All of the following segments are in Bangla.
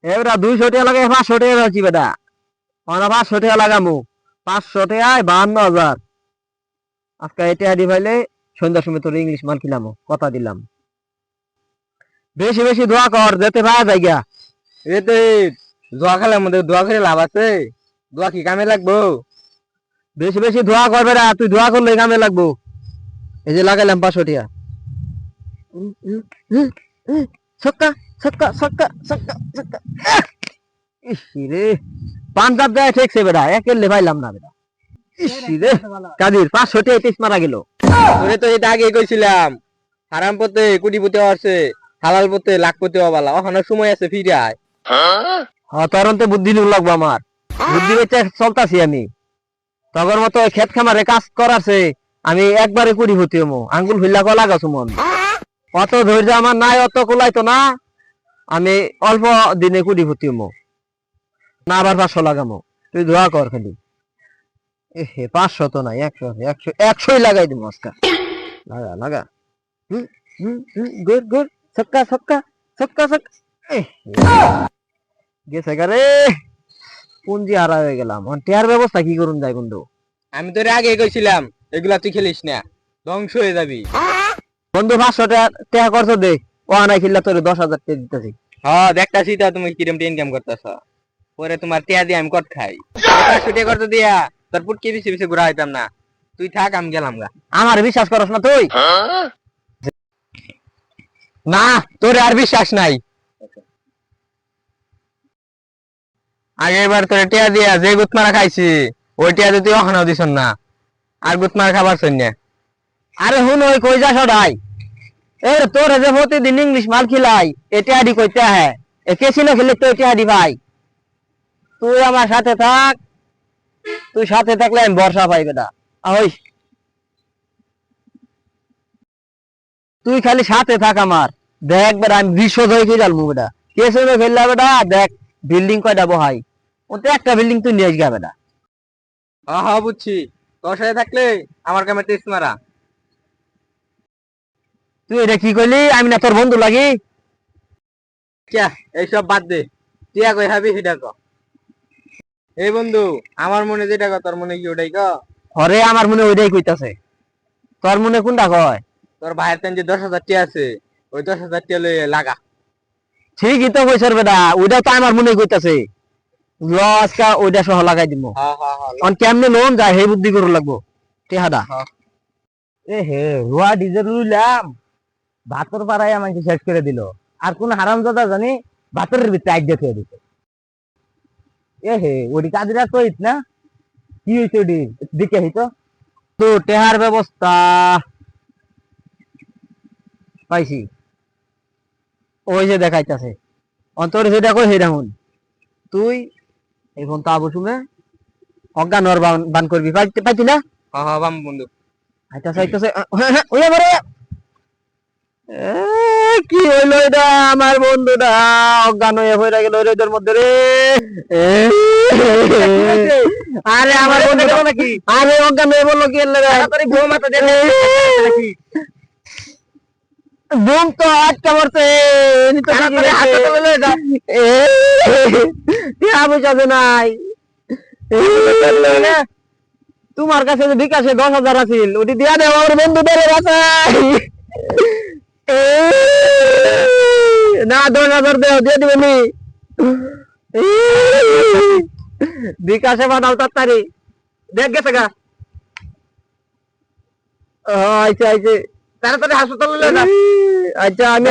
এবার 200 টাকা লাগে 500 টাকা আছি বেটা। 500 টাকা লাগামু, 500 টাকায় 52,000। আজকে এটা দি ভাইলে সন্ধ্যার সময় তোর ইংলিশ মাল কিলাম, কথা দিলাম। বেশি বেশি দোয়া কর যেতে ভাই জায়গা। এতে দোয়া খেলার মধ্যে দোয়া করে লাভ আছে? দোয়া কি কামে লাগবো? বেশি বেশি দোয়া করবে না, তুই দোয়া করলে কামে লাগবো। এই যে লাগাইলাম 500 টাকা। ছক্কা ছক্কা ছক্কা ছক্কা ছক্কা। ইসরে পাঞ্জাব যায় ঠেকছে বেটা, একেলে পাইলাম না বেটা। ইসরে কাদির 500 টাকা টিস মারা গেল। তোরে তো এটা আগে কইছিলাম, হারাম পথে কোটিপতি হওয়াছে, হালাল পথে লাখপতি হওয়া বালা। ওখানে সময় আছে, ফিরে আয়। হ্যাঁ তরন্তে বুদ্ধি নিউ লাগবো আমার, বুদ্ধি বেচে চলতাছি আমি। তগর মতো ক্ষেত খামারে কাজ করাছে, আমি একবারে কোটিপতি হমু। আঙ্গুল হইলা কলা গাছ মন, অত ধৈর্য আমার নাই, অত কোলাইতো না। আমি অল্প দিনে কোটিপতি হমু না, আবার 500 লাগামো। তুই দোয়া কর খালি। এ 500 তো নাই, 100 লাগাই দিব আজকে। লাগা লাগা। গুড গুড, ছক্কা ছক্কা ছক্কা ছক্কা। গেছে গারে, পুঞ্জি হারা হয়ে গেলাম। টিয়ার ব্যবস্থা কি করুন যায় বন্ধু? আমি তোরে আগে কইছিলাম এগুলা তুই খেলিস না, ধ্বংস হয়ে যাবি। বন্ধু 500 টাকা করছো দে, ও আনাই খিল্লা তোরে 10,000 টাকা দিতেছি। হ্যাঁ দেখতাছি তো তুমি কিরম ইনকাম করতেছ। পরে তোমার টিয়া দিয়ে আমি কট খাই। 500 টাকা করতে দিয়া তোর পুটকি পিছে পিছে ঘুরা হইতাম না। তুই থাক, আমি গেলাম গা। আমার বিশ্বাস করস না তুই? না, তোর আর বিশ্বাস নাই। আগের তোর টিয়া দিয়া যে গুতমারা খাইছি, ওই টিয়া তুই ওখানেও দিছ না, আর গুতমারা খাবার শূন্য। আরে হুন ওই কই যা সদাই, এর তোর যে প্রতিদিন ইংলিশ মাল খিলাই, এটা আডি কইতে হ্যাঁ এ কেসিনো খেলে তো এটা আডি ভাই। তুই আমার সাথে থাক, তুই সাথে থাকলে আমি ভরসা পাই বেটা। ওই তুই খালি সাথে থাক আমার, দেখ বেটা আমি বিশ্ব জয় খেয়ে যাবো বেটা। কেসিনো খেললে বেটা দেখ বিল্ডিং কয়টা বহাই, ওতে একটা বিল্ডিং তুই নিয়ে আসগা বেটা। হ্যাঁ হ্যাঁ বুঝছি, তোর সাথে থাকলে আমার কামে টেস্ট মারা। তুই এটা কি কইলি? আমি না তোর বন্ধু লাগি? ক্যা এইসব বাদ দে, টিয়া কই হাবি সেটা ক। এই বন্ধু, আমার মনে যেটা ক তোর মনে কি ওটাই ক। হরে আমার মনে ওইটাই কইতাছে, তোর মনে কোনটা কয়? তোর ভাইয়ের তেন যে 10,000 টিয়া আছে, ওই 10,000 টিয়া লই লাগা। ঠিকই তো কইছর বেটা, ওইটা তো আমার মনে কইতাছে। আজকা ওইটা সহ লাগাই দিব। হ্যাঁ হ্যাঁ হ্যাঁ অন কেমনে লোন যায় সেই বুদ্ধি করে লাগবো টেহাদা। হ্যাঁ। এ হে রুয়া ডিজেল লইলাম, ভাতর পাড়ায় আমাকে শেষ করে দিল। আর কোন হারামজাদা জানি ভাতরের ভিতরে আইডিয়া খেয়ে দিত। এ হে ওডি কাজরা কইত না, কি হইছে ওডি দিকে হইতো তো। টেহার ব্যবস্থা পাইছি, ওই যে দেখাইতাছে। অন্তরে যেটা কই সেটা হুন। তুই এখন তা বসুমে অজ্ঞান হওয়ার বান করবি, পাইতি না? হ্যাঁ হ্যাঁ বাম বন্ধু। আইতাছে আইতাছে, ওই মরে। কি হইলো এটা? আমার বন্ধুটা অজ্ঞান হয়ে হয়ে গেল এদের মধ্যে রে। আরে আমার বন্ধু নাকি? আরে অজ্ঞান হয়ে বললো কি বুম তো আটকা পড়ছে। নাই তোমার কাছে যে বিকাশে 10,000 আছিল, ওটি দিয়া দেব আমার বন্ধুদের বাসায়। না 10,000 দেও, দিয়ে দিবেনি। বিকাশে বানাও তাড়াতাড়ি, দেখ গেছে গা। আচ্ছা আচ্ছা তাড়াতাড়ি হাসপাতালে যা। আচ্ছা আমি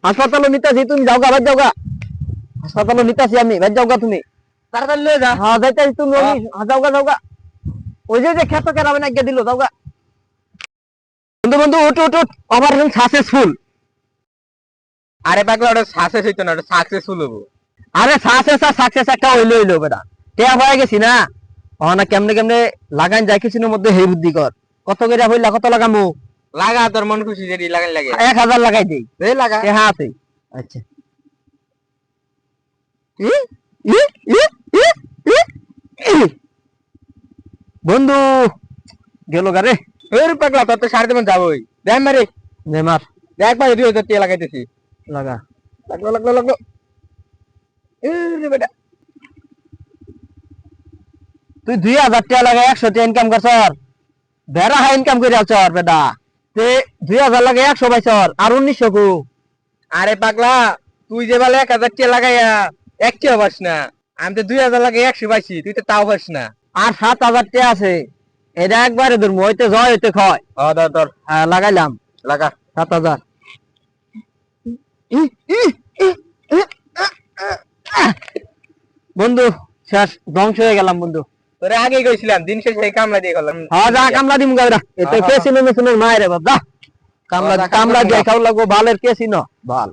হাসপাতালে নিতেছি, তুমি যাও গা, ভাই যাও গা। হাসপাতালে নিতেছি আমি, ভাই যাও গা তুমি। তাড়াতাড়ি লয়ে যা। হ্যাঁ যাইতেছি তুমি, যাও গা যাও গা। ওই যে খেত কেরাবেন আজ্ঞা দিল, যাও গা। বন্ধু বন্ধু উঠ উঠ উঠ, অপারেশন সাকসেসফুল। আরে পাগলা, ওটা সাকসেস হইতো না, ওটা সাকসেসফুল হবো। আরে সাকসেস একটা হইলো বেটা। টেয়া হয়ে গেছি না, না কেমনে কেমনে লাগান যায় কিছুর মধ্যে হে বুদ্ধি কর। কত করে হইলা, কত লাগামু? লাগা, তোর মন খুশি যেটি লাগাই লাগে। 1,000 লাগাই দেই। এই লাগা। হ্যাঁ আছে। আচ্ছা বন্ধু গেল গারে। ওর পাগলা, তোর তো 7:30 যাবোই। দেখ মারে। নেমার একবারে 2000 টাকা লাগাইতেছি। লাগা। লাগলো। বেটা তুই 2000 টাকা লাগে 100 টাকা ইনকাম করছর, বেড়া হা ইনকাম করে আছর বেটা। তে 2000 লাগে 100 পাইছর, আর 1900 কো। আরে পাগলা, তুই যে বলে 1000 টাকা লাগাইয়া একটিও পাস না, আমি তো 2000 লাগে 100 পাইছি, তুই তো তাও পাস না। আর 7000 টাকা আছে, এটা একবারে ধরবো, হইতে জয় হইতে ক্ষয়। ধর হ্যাঁ লাগাইলাম লাগা। 7000। বন্ধু শেষ, ধ্বংস হয়ে গেলাম বন্ধু। তোরে আগে কইছিলাম দিন শেষে কামলা দিয়ে গেলাম। হ্যাঁ যা কামলা দিমু গাইরা, এতে কেসিনো মেসিনো নাই রে বাবা, কামলা যা, কামলা কামলা দিয়ে খাও লাগবো, বালের কেসিনো বাল।